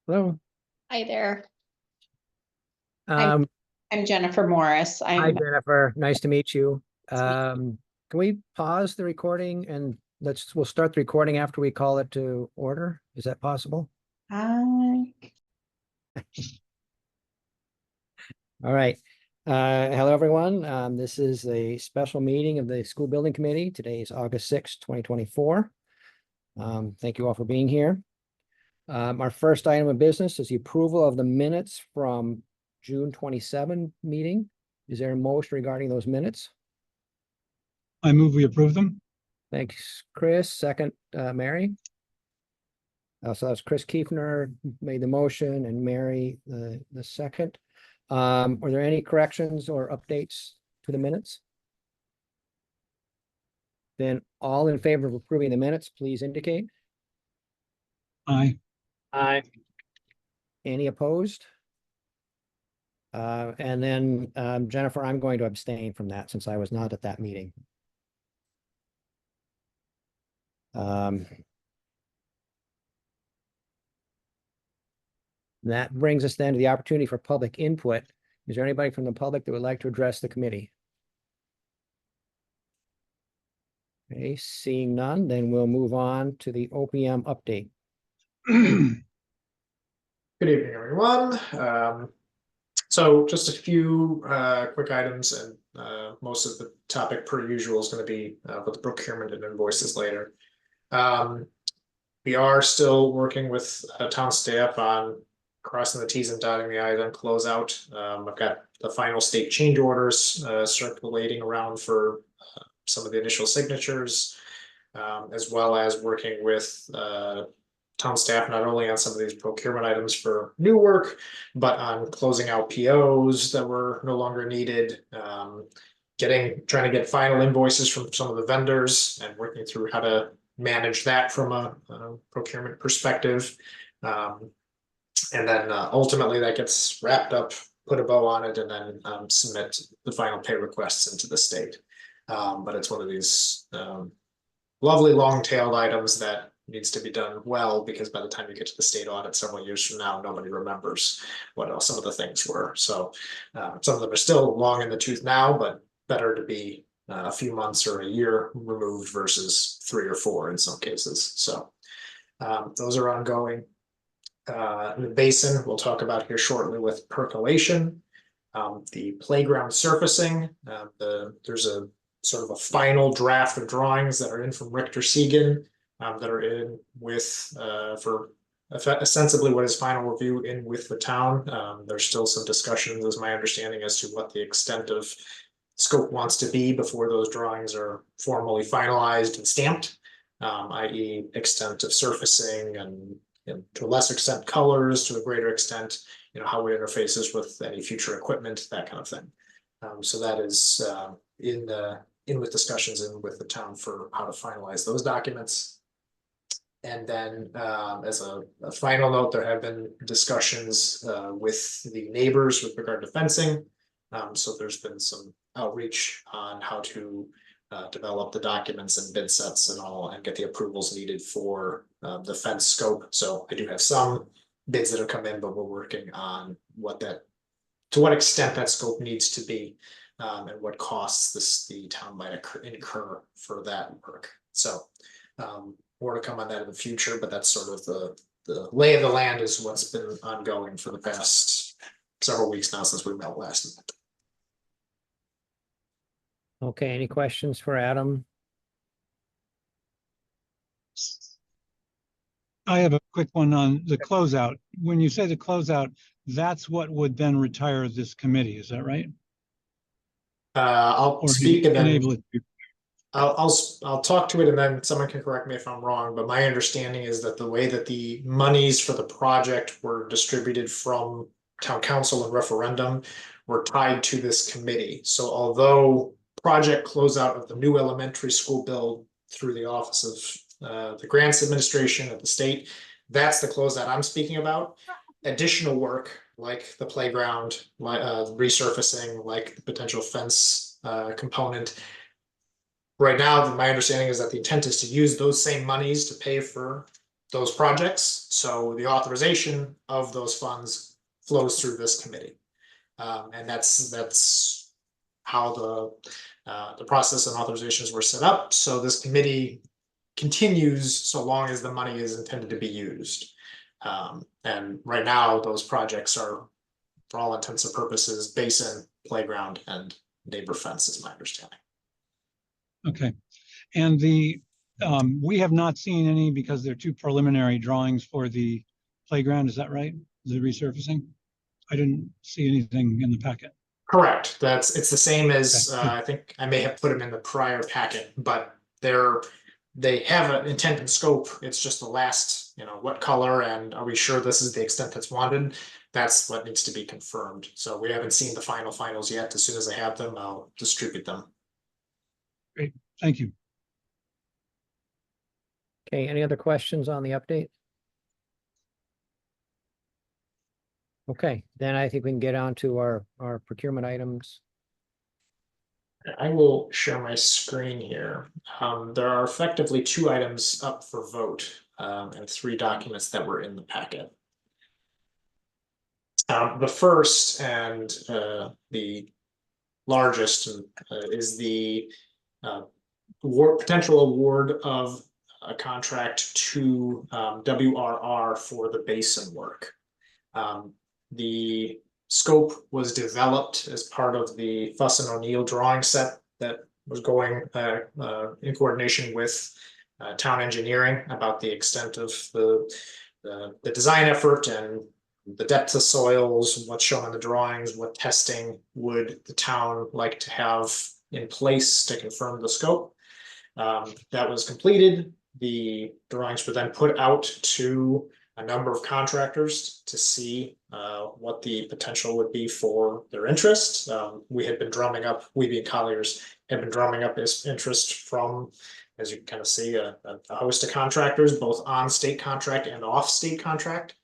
Hello. Hi there. Um, I'm Jennifer Morris. Hi, Jennifer. Nice to meet you. Can we pause the recording and we'll start the recording after we call it to order? Is that possible? Hi. All right. Hello, everyone. This is a special meeting of the School Building Committee. Today is August 6th, 2024. Thank you all for being here. Our first item of business is the approval of the minutes from June 27 meeting. Is there a motion regarding those minutes? I move we approve them. Thanks, Chris. Second, Mary. So that's Chris Kiefner made the motion and Mary the second. Are there any corrections or updates to the minutes? Then all in favor of approving the minutes, please indicate. Aye. Aye. Any opposed? And then Jennifer, I'm going to abstain from that since I was not at that meeting. That brings us then to the opportunity for public input. Is there anybody from the public that would like to address the committee? Okay, seeing none, then we'll move on to the OPM update. Good evening, everyone. So just a few quick items, and most of the topic per usual is going to be with the procurement and invoices later. We are still working with town staff on crossing the T's and dotting the I's on closeout. I've got the final state change orders circulating around for some of the initial signatures, as well as working with town staff not only on some of these procurement items for new work, but on closing out POs that were no longer needed, trying to get final invoices from some of the vendors and working through how to manage that from a procurement perspective. And then ultimately that gets wrapped up, put a bow on it, and then submit the final pay requests into the state. But it's one of these lovely long-tailed items that needs to be done well, because by the time you get to the state audit several years from now, nobody remembers what else some of the things were. So some of them are still long in the tooth now, but better to be a few months or a year removed versus 3 or 4 in some cases. So those are ongoing. The basin we'll talk about here shortly with percolation. The playground surfacing, there's a sort of a final draft of drawings that are in from Richter Segan that are in with for ostensibly what is final review in with the town. There's still some discussions, as my understanding, as to what the extent of scope wants to be before those drawings are formally finalized and stamped, i.e. extent of surfacing and to a lesser extent colors, to a greater extent, how it interfaces with any future equipment, that kind of thing. So that is in with discussions and with the town for how to finalize those documents. And then as a final note, there have been discussions with the neighbors with regard to fencing. So there's been some outreach on how to develop the documents and bid sets and all, and get the approvals needed for the fence scope. So I do have some bids that have come in, but we're working on to what extent that scope needs to be, and what costs the town might incur for that work. So more to come on that in the future, but that's sort of the lay of the land is what's been ongoing for the past several weeks now since we met last night. Okay, any questions for Adam? I have a quick one on the closeout. When you say the closeout, that's what would then retire this committee, is that right? I'll Or speak and then enable it to. I'll talk to it, and then someone can correct me if I'm wrong, but my understanding is that the way that the monies for the project were distributed from town council and referendum were tied to this committee. So although project closeout of the new elementary school build through the office of the grants administration at the state, that's the closeout I'm speaking about. Additional work like the playground, resurfacing, like the potential fence component. Right now, my understanding is that the intent is to use those same monies to pay for those projects. So the authorization of those funds flows through this committee. And that's how the process and authorizations were set up. So this committee continues so long as the money is intended to be used. And right now, those projects are, for all intents and purposes, basin, playground, and neighbor fence, is my understanding. Okay. And we have not seen any because they're too preliminary drawings for the playground. Is that right? The resurfacing? I didn't see anything in the packet. Correct. It's the same as, Okay, good. I think I may have put them in the prior packet, but they have an intent and scope. It's just the last, what color and are we sure this is the extent that's wanted? That's what needs to be confirmed. So we haven't seen the finals yet. As soon as I have them, I'll distribute them. Thank you. Okay, any other questions on the update? Okay, then I think we can get on to our procurement items. I will share my screen here. There are effectively 2 items up for vote, and 3 documents that were in the packet. The first and the largest is the potential award of a contract to WRR for the basin work. The scope was developed as part of the Fuss and O'Neill drawing set that was going in coordination with town engineering about the extent of the design effort and the depth of soils, what's shown in the drawings, what testing would the town like to have in place to confirm the scope. That was completed. The drawings were then put out to a number of contractors to see what the potential would be for their interest. We being Colliers, had been drumming up this interest from, as you can kind of see, a host of contractors, both on state contract and off state contract,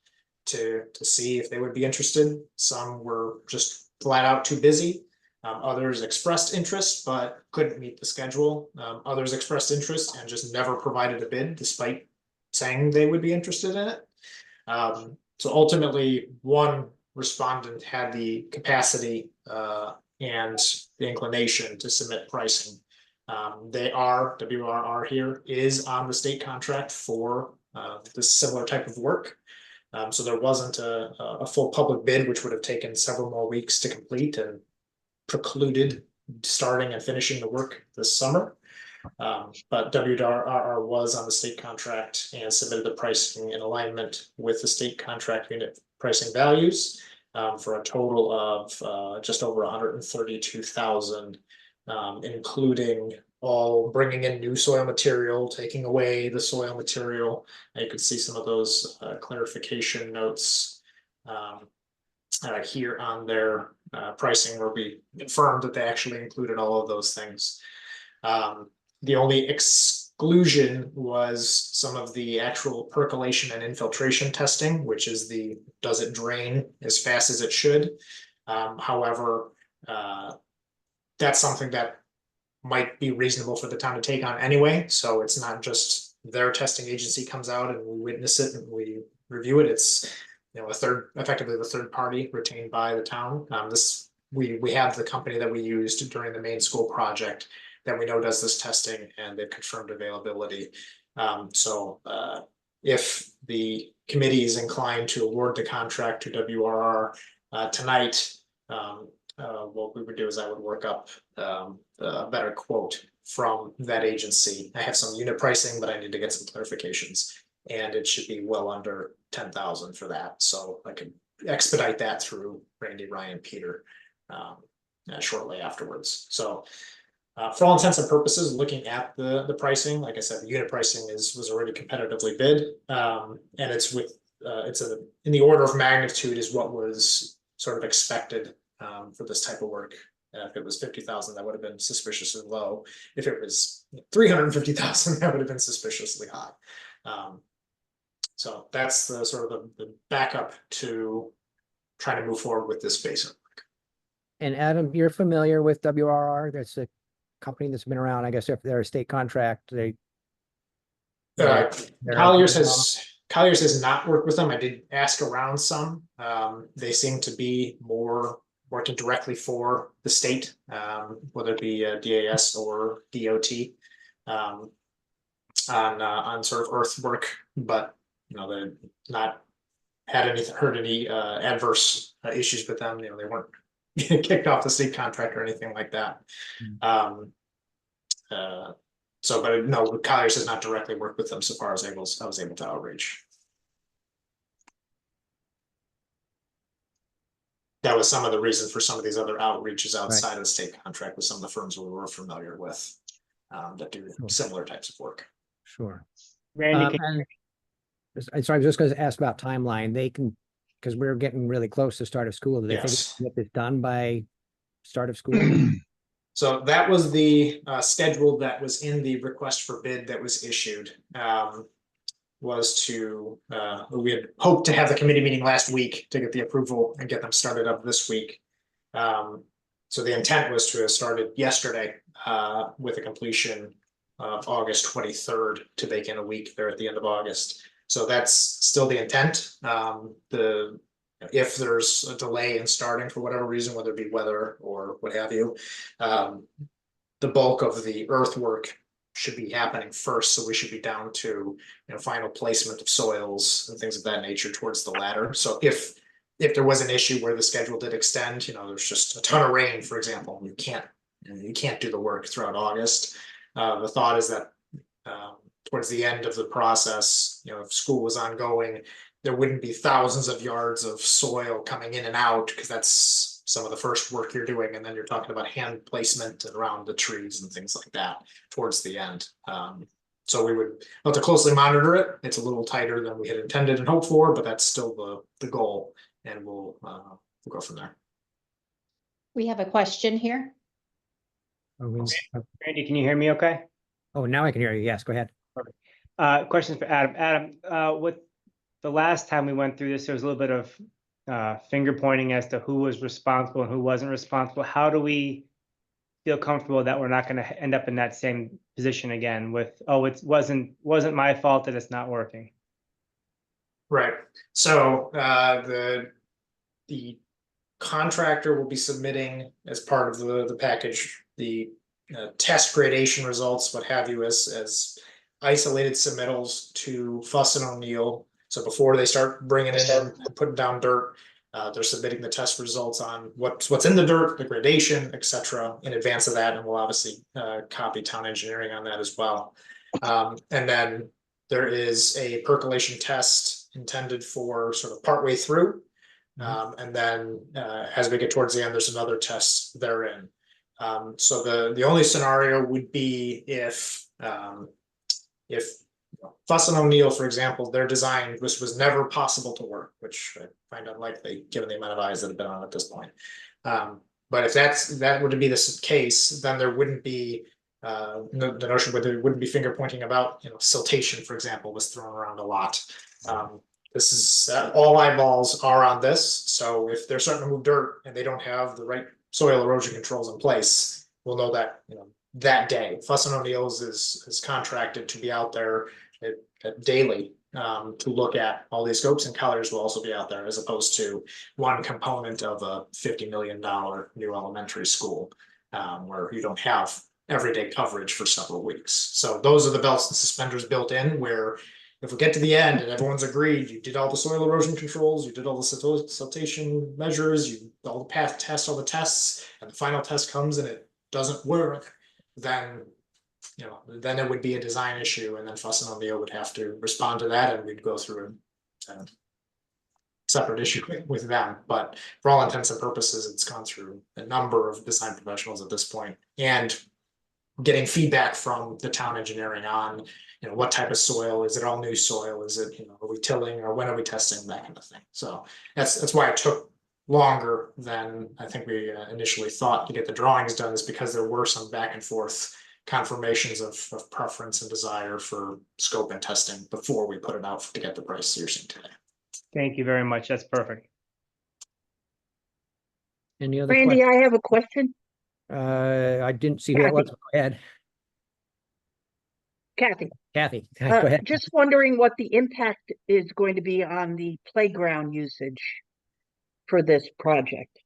to see if they would be interested. Some were just flat out too busy. Others expressed interest but couldn't meet the schedule. Others expressed interest and just never provided a bid despite saying they would be interested in it. So ultimately, one respondent had the capacity and the inclination to submit pricing. WRR here is on the state contract for this similar type of work. So there wasn't a full public bid, which would have taken several more weeks to complete and precluded starting and finishing the work this summer. But WRR was on the state contract and submitted the pricing in alignment with the state contract unit pricing values for a total of just over 132,000, including all bringing in new soil material, taking away the soil material. And you could see some of those clarification notes here on their pricing, where we confirmed that they actually included all of those things. The only exclusion was some of the actual percolation and infiltration testing, which is does it drain as fast as it should? However, that's something that might be reasonable for the town to take on anyway. So it's not just their testing agency comes out and we witness it and we review it. It's effectively the third party retained by the town. We have the company that we used during the main school project that we know does this testing, and they've confirmed availability. So if the committee is inclined to award the contract to WRR tonight, what we would do is I would work up a better quote from that agency. I have some unit pricing, but I need to get some clarifications, and it should be well under 10,000 for that. So I could expedite that through Randy, Ryan, Peter shortly afterwards. So for all intents and purposes, looking at the pricing, like I said, the unit pricing was already competitively bid, and it's in the order of magnitude is what was sort of expected for this type of work. If it was 50,000, that would have been suspiciously low. If it was 350,000, that would have been suspiciously high. So that's the sort of the backup to trying to move forward with this basin. And Adam, you're familiar with WRR? That's a company that's been around. I guess if they're a state contract, Colliers has Colliers has not worked with them. I did ask around some. They seem to be more working directly for the state, whether it be DAS or DOT, on sort of earthwork, but they're not heard any adverse issues with them. They weren't kicked off the state contract or anything like that. But no, Colliers has not directly worked with them so far as I was able to outreach. That was some of the reason for some of these other outreaches outside of the state contract with some of the firms we were familiar with that do similar types of work. Sure. Randy, So I was just going to ask about timeline. They can, because we're getting really close to start of school. Do they think Yes. they can get this done by start of school? So that was the schedule that was in the request for bid that was issued. Was to we had hoped to have the committee meeting last week to get the approval and get them started up this week. So the intent was to have started yesterday with a completion of August 23rd to bake in a week there at the end of August. So that's still the intent. If there's a delay in starting for whatever reason, whether it be weather or what have you, the bulk of the earthwork should be happening first. So we should be down to final placement of soils and things of that nature towards the latter. So if there was an issue where the schedule did extend, there's just a ton of rain, for example, you can't do the work throughout August. The thought is that towards the end of the process, if school was ongoing, there wouldn't be thousands of yards of soil coming in and out, because that's some of the first work you're doing, and then you're talking about hand placement around the trees and things like that towards the end. So we would have to closely monitor it. It's a little tighter than we had intended and hoped for, but that's still the goal, and we'll go from there. We have a question here. Randy, can you hear me okay? Oh, now I can hear you. Yes, go ahead. Questions for Adam. Adam, with the last time we went through this, there was a little bit of finger pointing as to who was responsible and who wasn't responsible. How do we feel comfortable that we're not going to end up in that same position again with, oh, it wasn't my fault that it's not working? Right. So the contractor will be submitting as part of the package the test gradation results, what have you, as isolated submittals to Fuss and O'Neill. So before they start bringing in and putting down dirt, they're submitting the test results on what's in the dirt, the gradation, etc. in advance of that, and we'll obviously copy town engineering on that as well. And then there is a percolation test intended for sort of partway through, and then as we get towards the end, there's another test therein. So the only scenario would be if Fuss and O'Neill, for example, their design was never possible to work, which I find unlikely given the amount of eyes that have been on at this point. But if that were to be the case, then there wouldn't be the notion where there wouldn't be finger pointing about siltation, for example, was thrown around a lot. This is all eyeballs are on this. So if they're starting to move dirt and they don't have the right soil erosion controls in place, we'll know that that day. Fuss and O'Neill's is contracted to be out there daily to look at all these scopes, and Colliers will also be out there, as opposed to one component of a $50 million new elementary school where you don't have everyday coverage for several weeks. So those are the belts and suspenders built in, where if we get to the end and everyone's agreed, you did all the soil erosion controls, you did all the siltation measures, you all the path tests, all the tests, and the final test comes and it doesn't work, then then it would be a design issue, and then Fuss and O'Neill would have to respond to that, and we'd go through a separate issue with them. But for all intents and purposes, it's gone through a number of design professionals at this point, and getting feedback from the town engineering on what type of soil is it, all new soil, is it are we tilling, or when are we testing, that kind of thing. So that's why it took longer than I think we initially thought to get the drawings done, is because there were some back and forth confirmations of preference and desire for scope and testing before we put it out to get the price you're seeing today. Thank you very much. That's perfect. Any other Randy, questions? I have a question. I didn't see who that was. Go ahead. Kathy, Kathy, go ahead. just wondering what the impact is going to be on the playground usage for this project.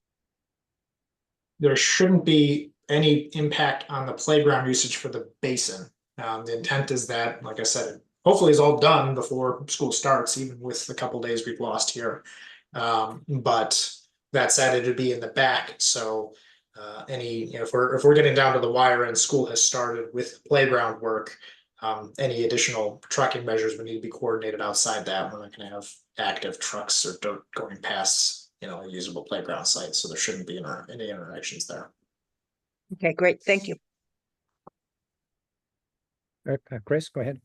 There shouldn't be any impact on the playground usage for the basin. The intent is that, like I said, hopefully it's all done before school starts, even with the couple days we've lost here. But that said, it'd be in the back, so if we're getting down to the wire and school has started with playground work, any additional trucking measures would need to be coordinated outside that. We're not going to have active trucks or dirt going past, a usable playground site, so there shouldn't be any interactions there. Okay, great. Thank you. Chris, go ahead.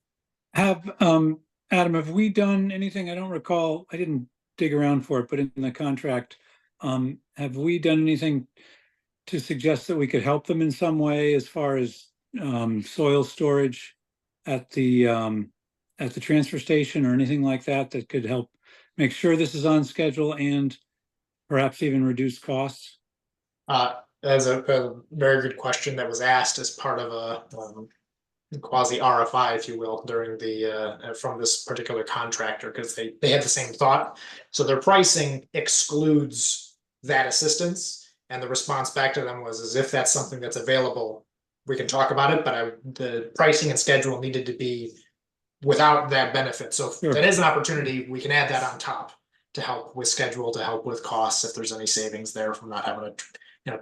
Adam, have we done anything? I don't recall, I didn't dig around for it, but in the contract, have we done anything to suggest that we could help them in some way as far as soil storage at the transfer station or anything like that that could help make sure this is on schedule and perhaps even reduce costs? That's a very good question that was asked as part of a quasi RFI, if you will, during the from this particular contractor, because they had the same thought. So their pricing excludes that assistance, and the response back to them was, as if that's something that's available, we can talk about it, but the pricing and schedule needed to be without that benefit. So if that is an opportunity, we can add that on top to help with schedule, to help with costs, if there's any savings there from not having to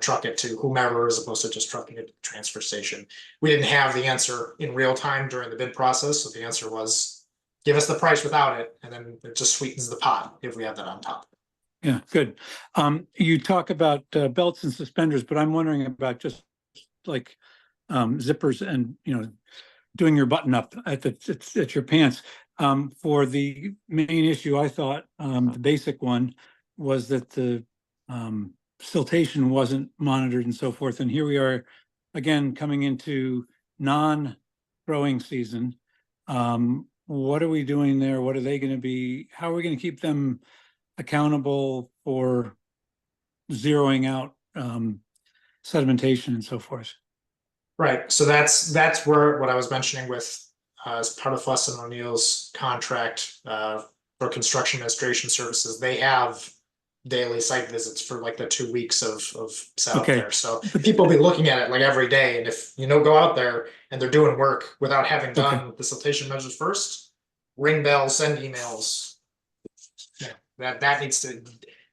truck it to whomever, as opposed to just trucking it to the transfer station. We didn't have the answer in real time during the bid process, so the answer was, give us the price without it, and then it just sweetens the pot if we have that on top. Yeah, good. You talk about belts and suspenders, but I'm wondering about just like zippers and doing your button up at your pants. For the main issue, I thought the basic one was that the siltation wasn't monitored and so forth. And here we are again coming into non-growing season. What are we doing there? What are they going to be? How are we going to keep them accountable for zeroing out sedimentation and so forth? Right, so that's where what I was mentioning with as part of Fuss and O'Neill's contract for construction administration services, they have daily site visits for like the 2 weeks of setup there. So people will be looking at it like every day, and if go out there and they're doing work without having done the siltation measures first, ring bells, send emails.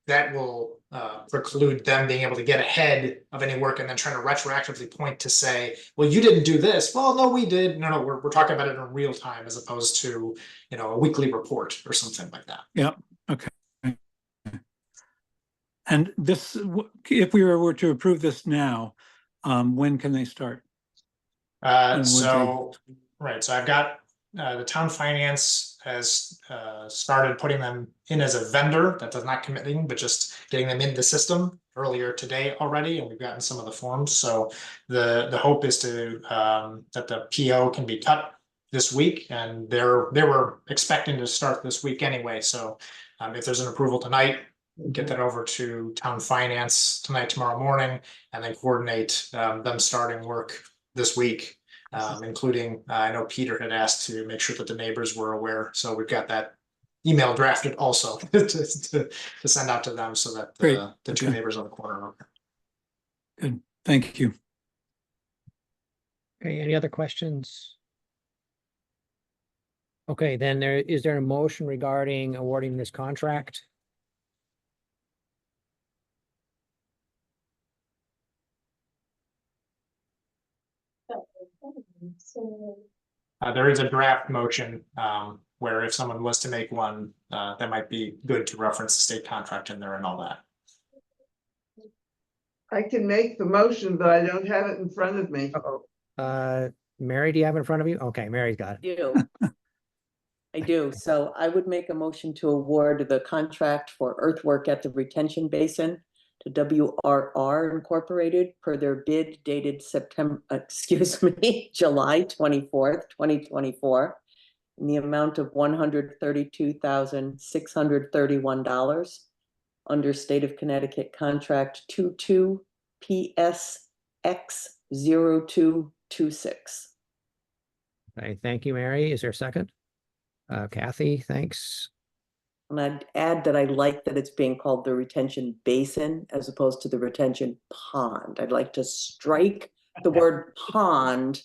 That will preclude them being able to get ahead of any work and then trying to retroactively point to say, well, you didn't do this. Well, no, we did. No, we're talking about it in real time as opposed to, a weekly report or something like that. Yeah. Okay. And this, if we were to approve this now, when can they start? So I've got the town finance has started putting them in as a vendor. That does not committing, but just getting them in the system earlier today already, and we've gotten some of the forms. So the hope is to that the PO can be cut this week, and they were expecting to start this week anyway. So if there's an approval tonight, get that over to town finance tonight, tomorrow morning, and then coordinate them starting work this week. Including, I know Peter had asked to make sure that the neighbors were aware, so we've got that email drafted also to send out to them so that the two neighbors on the corner are aware. Good, thank you. Okay, any other questions? Okay, then is there a motion regarding awarding this contract? There is a draft motion where if someone was to make one, that might be good to reference the state contract in there and all that. I can make the motion, but I don't have it in front of me. Mary, do you have it in front of you? Okay, Mary's got it. I do. So I would make a motion to award the contract for earthwork at the retention basin to WRR Incorporated per their bid dated July 24th, 2024, in the amount of $132,631 under State of Connecticut Contract 22 PSX 0226. Okay, thank you, Mary. Is there a second? Kathy, thanks. And I'd add that I like that it's being called the retention basin as opposed to the retention pond. I'd like to strike the word pond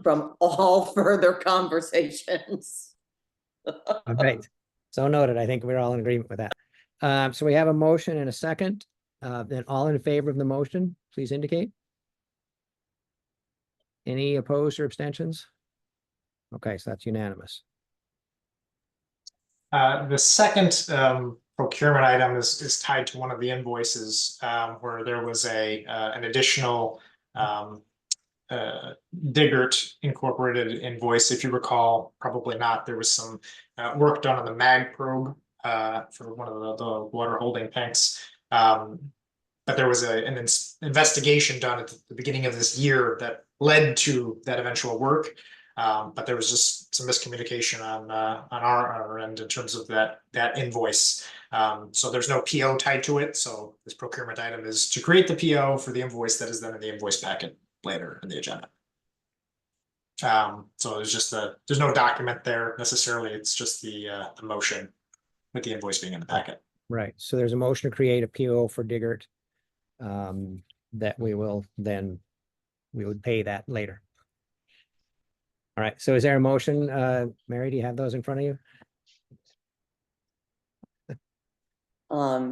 from all further conversations. All right, so noted. I think we're all in agreement with that. So we have a motion and a second. Then all in favor of the motion, please indicate. Any opposed or abstentions? Okay, so that's unanimous. The second procurement item is tied to one of the invoices where there was an additional Diggert Incorporated invoice. If you recall, probably not, there was some work done on the mag probe for one of the water holding tanks. But there was an investigation done at the beginning of this year that led to that eventual work. But there was just some miscommunication on our end in terms of that invoice. So there's no PO tied to it. So this procurement item is to create the PO for the invoice that is then in the invoice packet later in the agenda. So it's just there's no document there necessarily. It's just the motion with the invoice being in the packet. Right, so there's a motion to create a PO for Diggert. That we would pay that later. All right, so is there a motion? Mary, do you have those in front of you?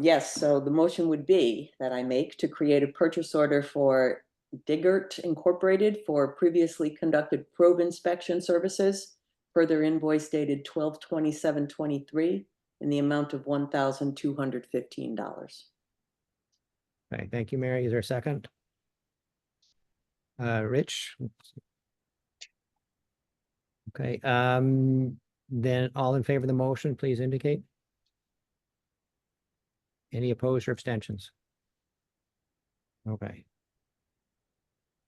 Yes, so the motion would be that I make to create a purchase order for Diggert Incorporated for previously conducted probe inspection services, further invoice dated 12/27/23 in the amount of $1,215. Okay, thank you, Mary. Is there a second? Rich? Okay, then all in favor of the motion, please indicate. Any opposed or abstentions? Okay.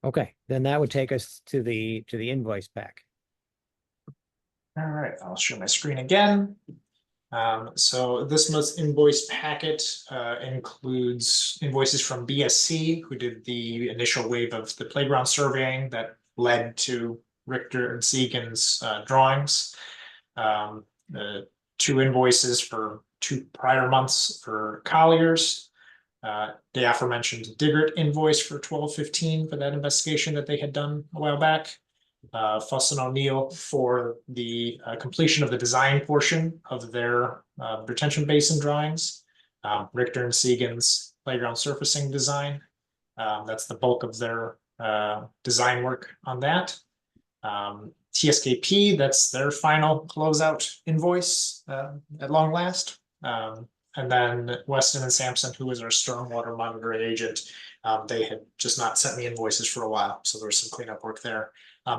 Okay, then that would take us to the invoice pack. All right, I'll share my screen again. So this month's invoice packet includes invoices from BSC, who did the initial wave of the playground surveying that led to Richter and Segan's drawings. The 2 invoices for 2 prior months for Colliers. The aforementioned Diggert invoice for 12/15 for that investigation that they had done a while back. Fuss and O'Neill for the completion of the design portion of their retention basin drawings. Richter and Segan's playground surfacing design. That's the bulk of their design work on that. TSKP, that's their final closeout invoice at long last. And then Weston and Sampson, who was our stormwater monitoring agent, they had just not sent me invoices for a while, so there was some cleanup work there.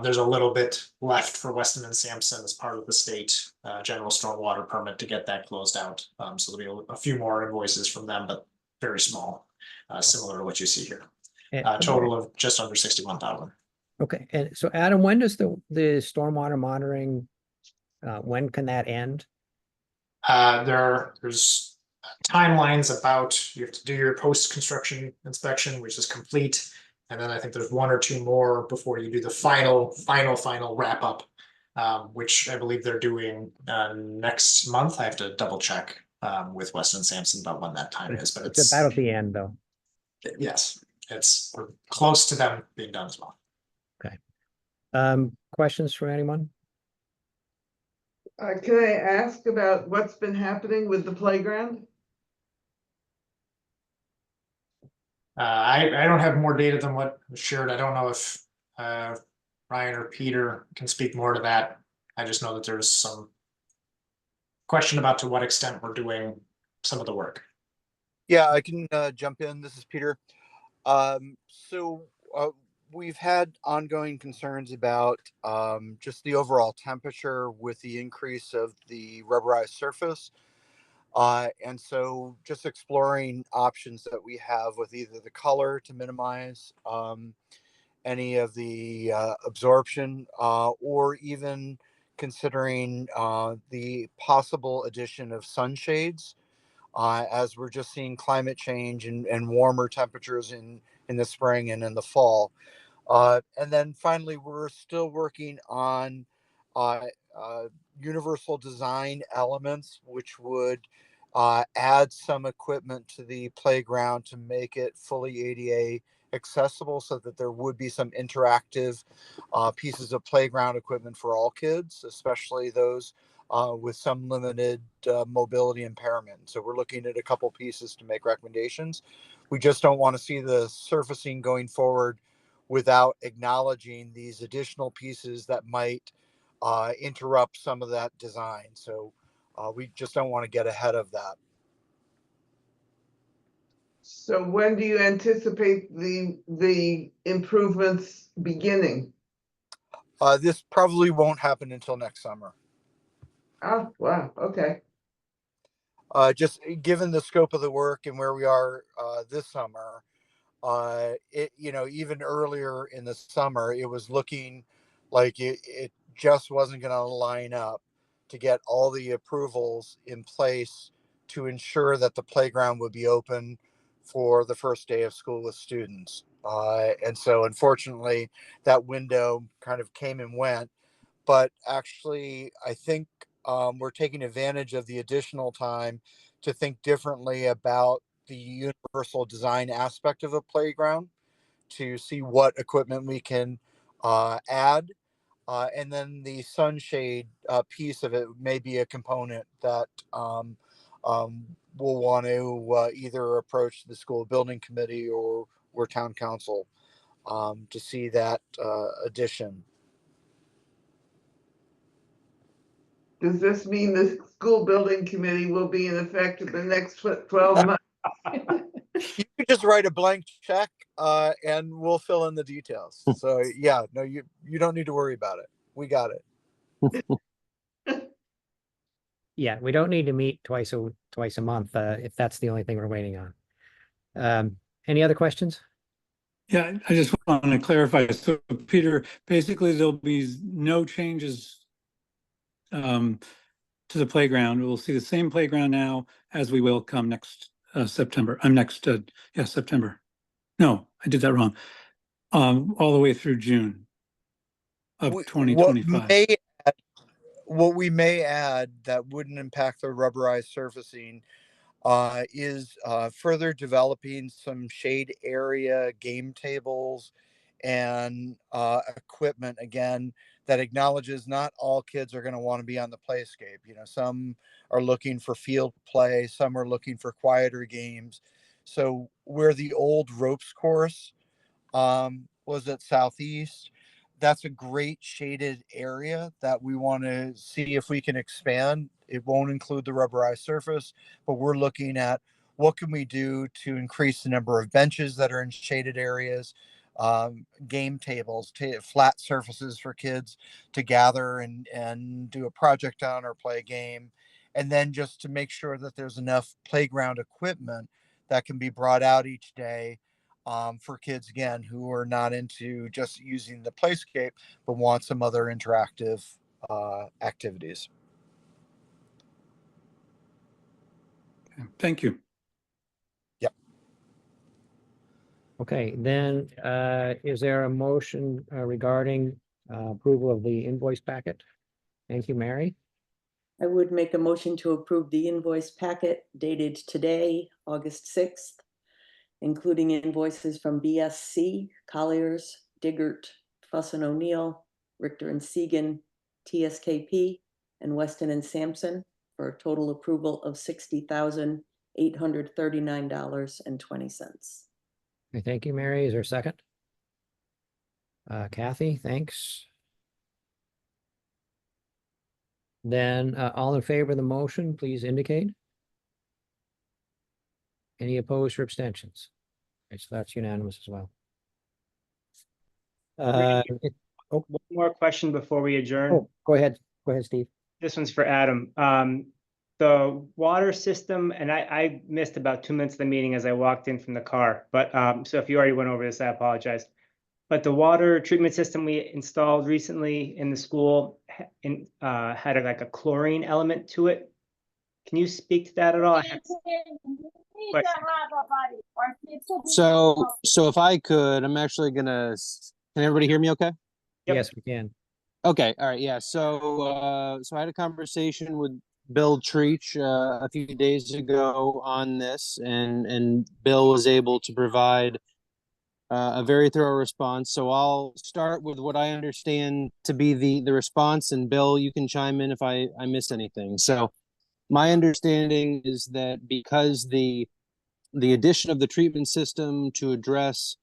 There's a little bit left for Weston and Sampson as part of the state general stormwater permit to get that closed out. So there'll be a few more invoices from them, but very small, similar to what you see here. Total of just under 61,000. Okay, and so Adam, when does the stormwater monitoring, when can that end? There's timelines about, you have to do your post-construction inspection, which is complete. And then I think there's 1 or 2 more before you do the final wrap up, which I believe they're doing next month. I have to double check with Weston Sampson about when that time is, but It's about at the end though. Yes, we're close to them being done as well. Okay. Questions from anyone? Can I ask about what's been happening with the playground? I don't have more data than what was shared. I don't know if Ryan or Peter can speak more to that. I just know that there's some question about to what extent we're doing some of the work. Yeah, I can jump in. This is Peter. We've had ongoing concerns about just the overall temperature with the increase of the rubberized surface. And so just exploring options that we have with either the color to minimize any of the absorption or even considering the possible addition of sunshades as we're just seeing climate change and warmer temperatures in the spring and in the fall. And then finally, we're still working on uh, universal design elements, which would add some equipment to the playground to make it fully ADA accessible, so that there would be some interactive pieces of playground equipment for all kids, especially those with some limited mobility impairment. So we're looking at a couple pieces to make recommendations. We just don't want to see the surfacing going forward without acknowledging these additional pieces that might interrupt some of that design. So we just don't want to get ahead of that. So when do you anticipate the improvements beginning? This probably won't happen until next summer. Oh, wow, okay. Just given the scope of the work and where we are this summer, even earlier in the summer, it was looking like it just wasn't going to line up to get all the approvals in place to ensure that the playground would be open for the first day of school with students. And so unfortunately, that window kind of came and went. But actually, I think we're taking advantage of the additional time to think differently about the universal design aspect of a playground, to see what equipment we can add. And then the sunshade piece of it may be a component that we'll want to either approach the school building committee or town council to see that addition. Does this mean the school building committee will be in effect for the next 12 months? You can just write a blank check and we'll fill in the details. So yeah, no, you don't need to worry about it. We got it. Yeah, we don't need to meet twice a month if that's the only thing we're waiting on. Any other questions? Yeah, I just want to clarify. So Peter, basically there'll be no changes to the playground. We'll see the same playground now as we will come next September. September. No, I did that wrong. All the way through June of 2025. What we may add that wouldn't impact the rubberized surfacing is further developing some shade area game tables and equipment, again, that acknowledges not all kids are going to want to be on the playscape. Some are looking for field play, some are looking for quieter games. So where the old ropes course was at Southeast, that's a great shaded area that we want to see if we can expand. It won't include the rubberized surface, but we're looking at what can we do to increase the number of benches that are in shaded areas, game tables, flat surfaces for kids to gather and do a project on or play a game. And then just to make sure that there's enough playground equipment that can be brought out each day for kids, again, who are not into just using the playscape, but want some other interactive activities. Thank you. Yep. Okay, then is there a motion regarding approval of the invoice packet? Thank you, Mary. I would make a motion to approve the invoice packet dated today, August 6th, including invoices from BSC, Colliers, Diggert, Fuss and O'Neill, Richter and Segan, TSKP, and Weston and Sampson, for a total approval of $60,839.20. Okay, thank you, Mary. Is there a second? Kathy, thanks. Then all in favor of the motion, please indicate. Any opposed or abstentions? Okay, so that's unanimous as well. One more question before we adjourn. Oh, go ahead. Go ahead, Steve. This one's for Adam. The water system, and I missed about 2 minutes of the meeting as I walked in from the car, but so if you already went over this, I apologize. But the water treatment system we installed recently in the school had like a chlorine element to it. Can you speak to that at all? So if I could, I'm actually gonna, can everybody hear me okay? Yep. Yes, we can. Okay, all right, yeah. So I had a conversation with Bill Treach a few days ago on this, and Bill was able to provide a very thorough response. So I'll start with what I understand to be the response, and Bill, you can chime in if I missed anything. So my understanding is that because the addition of the treatment system to address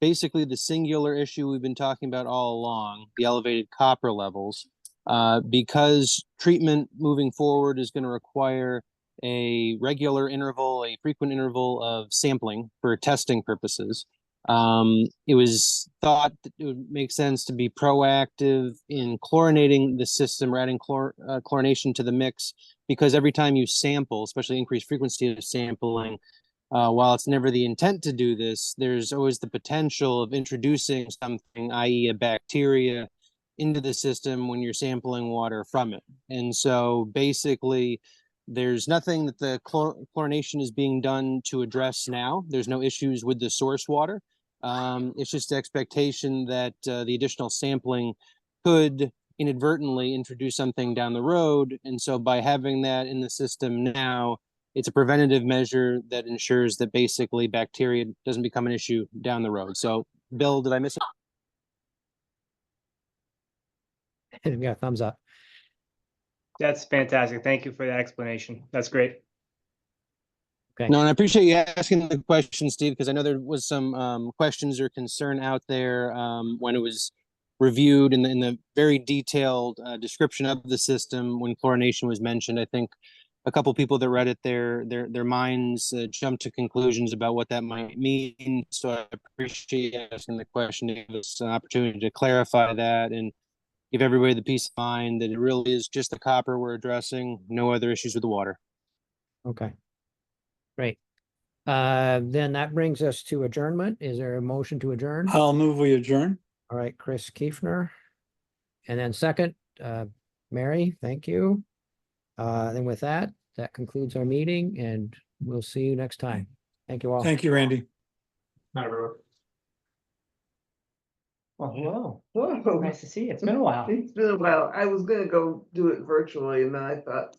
basically the singular issue we've been talking about all along, the elevated copper levels, because treatment moving forward is going to require a regular interval, a frequent interval of sampling for testing purposes. It was thought that it would make sense to be proactive in chlorinating the system or adding chlorination to the mix, because every time you sample, especially increased frequency of sampling, while it's never the intent to do this, there's always the potential of introducing something, i.e. a bacteria, into the system when you're sampling water from it. And so basically, there's nothing that the chlorination is being done to address now. There's no issues with the source water. It's just the expectation that the additional sampling could inadvertently introduce something down the road. And so by having that in the system now, it's a preventative measure that ensures that basically bacteria doesn't become an issue down the road. So, Bill, did I miss it? Yeah, thumbs up. That's fantastic. Thank you for that explanation. That's great. No, and I appreciate you asking the question, Steve, because I know there was some questions or concern out there when it was reviewed in the very detailed description of the system when chlorination was mentioned. I think a couple people that read it, their minds jumped to conclusions about what that might mean. So I appreciate you asking the question to give us an opportunity to clarify that and give everybody the peace of mind that it really is just the copper we're addressing, no other issues with the water. Okay. Great. Then that brings us to adjournment. Is there a motion to adjourn? I'll move we adjourn. All right, Chris Kiefner. And then second, Mary, thank you. Then with that, that concludes our meeting and we'll see you next time. Thank you all. Thank you, Randy. Not everyone. Well, hello. Whoa. Nice to see you. It's been a while. It's been a while. I was gonna go do it virtually and then I thought,